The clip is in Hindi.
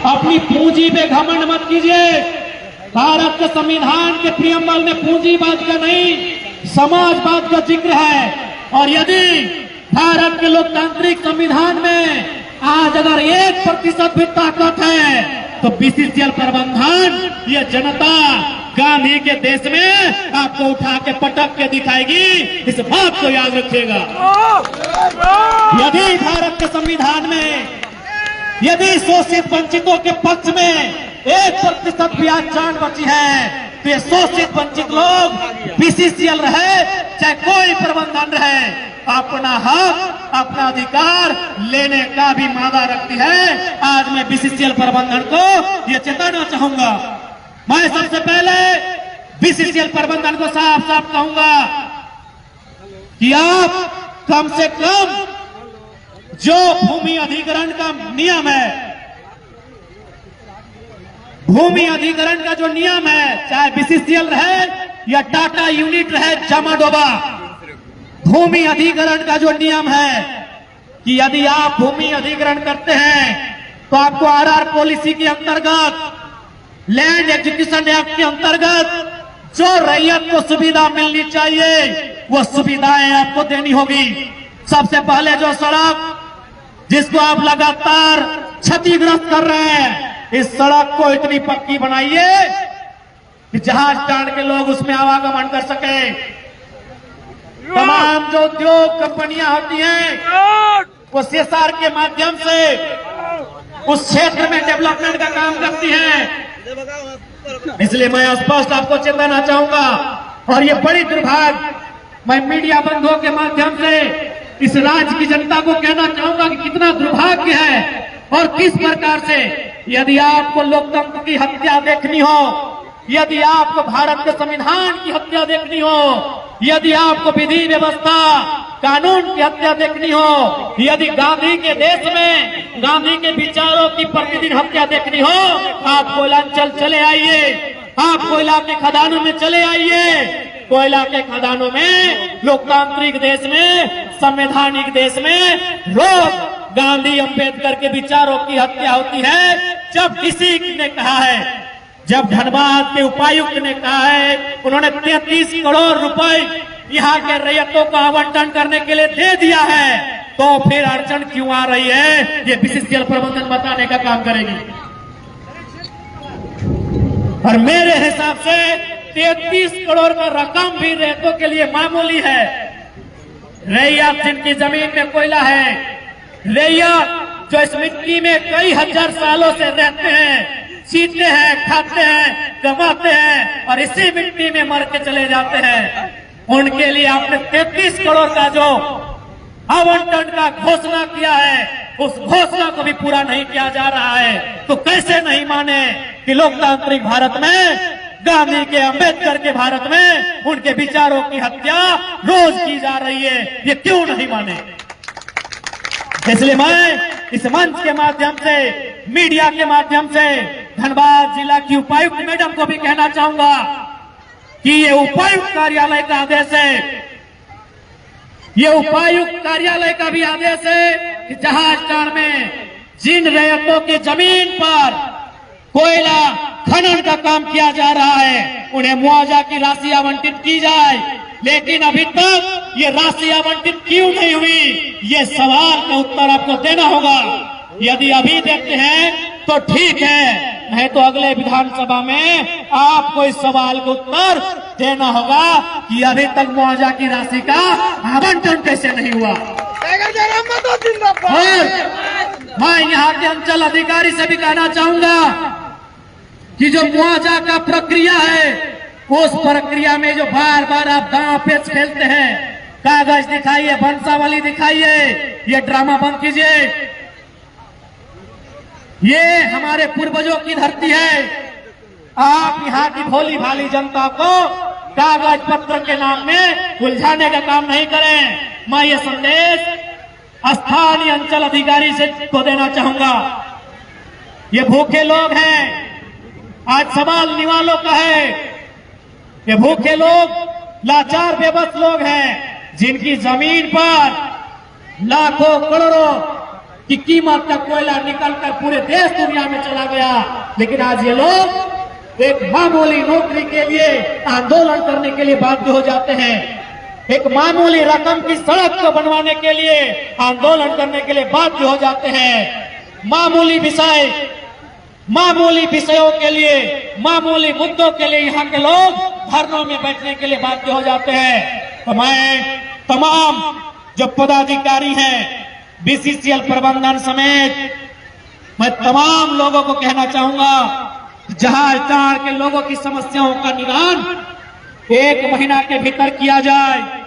अपनी पूंजी पे घमंड मत कीजिए। भारत के संविधान के प्रियम्बल में पूंजीवाद का नहीं, समाजवाद का जिक्र है। और यदि भारत के लोकतांत्रिक संविधान में आज अगर 1% भी ताकत है तो बीसीसीएल प्रबंधन, यह जनता गांधी के देश में आपको उठा के पटक के दिखाएगी। इस बात को याद रखिएगा। यदि भारत के संविधान में यदि शोषित वंचितों के पक्ष में 1% भी आज जान बची है तो ये शोषित वंचित लोग बीसीसीएल रहे चाहे कोई प्रबंधन रहे, अपना हक अपना अधिकार लेने का भी मादा रखती है। आज मैं बीसीसीएल प्रबंधन को ये चेताना चाहूंगा। मैं सबसे पहले बीसीसीएल प्रबंधन को साफ साफ कहूंगा कि आप कम से कम जो भूमि अधिग्रहण का नियम है, भूमि अधिग्रहण का जो नियम है, चाहे बीसीसीएल रहे या टाटा यूनिट रहे जमाडोबा, भूमि अधिग्रहण का जो नियम है कि यदि आप भूमि अधिग्रहण करते हैं तो आपको आरआर पॉलिसी के अंतर्गत, लैंड एग्जीक्यूशन एक्ट के अंतर्गत जो रैयत को सुविधा मिलनी चाहिए वो सुविधाएं आपको देनी होगी। सबसे पहले जो सड़क जिसको आप लगातार क्षतिग्रस्त कर रहे हैं, इस सड़क को इतनी पक्की बनाइए कि जहाज स्टैंड के लोग उसमें आवागमन कर सके। तमाम जो उद्योग कंपनियां होती हैं वो सीएसआर के माध्यम से उस क्षेत्र में डेवलपमेंट का काम करती हैं। इसलिए मैं स्पष्ट आपको चेताना चाहूंगा। और ये बड़ी दुर्भाग्य, मैं मीडिया बंधुओं के माध्यम से इस राज्य की जनता को कहना चाहूंगा कि कितना दुर्भाग्य है और किस प्रकार से, यदि आपको लोकतंत्र की हत्या देखनी हो, यदि आपको भारत के संविधान की हत्या देखनी हो, यदि आपको विधि व्यवस्था कानून की हत्या देखनी हो, यदि गांधी के देश में गांधी के विचारों की प्रतिदिन हत्या देखनी हो, आप कोयलांचल चले आइए, आप कोयला के खदानों में चले आइए। कोयला के खदानों में, लोकतांत्रिक देश में, संवैधानिक देश में रोज गांधी अंबेडकर के विचारों की हत्या होती है। जब किसी ने कहा है, जब धनबाद के उपायुक्त ने कहा है, उन्होंने 33 करोड़ रुपए यहाँ के रैयतों का आवंटन करने के लिए दे दिया है, तो फिर अड़चन क्यों आ रही है, ये बीसीसीएल प्रबंधन बताने का काम करेगी। और मेरे हिसाब से 33 करोड़ का रकम भी रैयतों के लिए मामूली है। रैयत जिनकी जमीन में कोयला है, रैयत जो इस मिट्टी में कई हजार सालों से रहते हैं, सीते हैं, खाते हैं, कमाते हैं और इसी मिट्टी में मर के चले जाते हैं, उनके लिए आपने 33 करोड़ का जो आवंटन का घोषणा किया है, उस घोषणा को भी पूरा नहीं किया जा रहा है। तो कैसे नहीं माने कि लोकतांत्रिक भारत में, गांधी के, अंबेडकर के भारत में उनके विचारों की हत्या रोज की जा रही है, ये क्यों नहीं माने। इसलिए मैं इस मंच के माध्यम से, मीडिया के माध्यम से धनबाद जिला की उपायुक्त मैडम को भी कहना चाहूंगा कि ये उपायुक्त कार्यालय का आदेश है, ये उपायुक्त कार्यालय का भी आदेश है कि जहाज स्टैंड में जिन रैयतों की जमीन पर कोयला खनन का काम किया जा रहा है, उन्हें मुआवजा की राशि आवंटित की जाए। लेकिन अभी तक ये राशि आवंटित क्यों नहीं हुई, ये सवाल का उत्तर आपको देना होगा। यदि अभी देते हैं तो ठीक है, नहीं तो अगले विधानसभा में आपको इस सवाल का उत्तर देना होगा कि अभी तक मुआवजा की राशि का आवंटन कैसे नहीं हुआ। और मैं यहाँ के अंचल अधिकारी से भी कहना चाहूंगा कि जो मुआवजा का प्रक्रिया है, उस प्रक्रिया में जो बार बार आप दांव पेच खेलते हैं, कागज दिखाइए, वंशावली दिखाइए, ये ड्रामा बंद कीजिए। ये हमारे पूर्वजों की धरती है। आप यहाँ की भोली भाली जनता को कागज पत्र के नाम में उलझाने का काम नहीं करें। मैं ये संदेश स्थानीय अंचल अधिकारी से को देना चाहूंगा। ये भूखे लोग हैं, आज सवाल निवालों का है। ये भूखे लोग, लाचार बेबस लोग हैं, जिनकी जमीन पर लाखों करोड़ों की कीमत का कोयला निकलकर पूरे देश दुनिया में चला गया, लेकिन आज ये लोग एक मामूली नौकरी के लिए आंदोलन करने के लिए बाध्य हो जाते हैं। एक मामूली रकम की सड़क को बनवाने के लिए आंदोलन करने के लिए बाध्य हो जाते हैं। मामूली विषयों के लिए, मामूली मुद्दों के लिए यहाँ के लोग धरनों में बैठने के लिए बाध्य हो जाते हैं। तो मैं तमाम जो पदाधिकारी हैं, बीसीसीएल प्रबंधन समेत मैं तमाम लोगों को कहना चाहूंगा, जहां के लोगों की समस्याओं का निदान 1 महीना के भीतर किया जाए।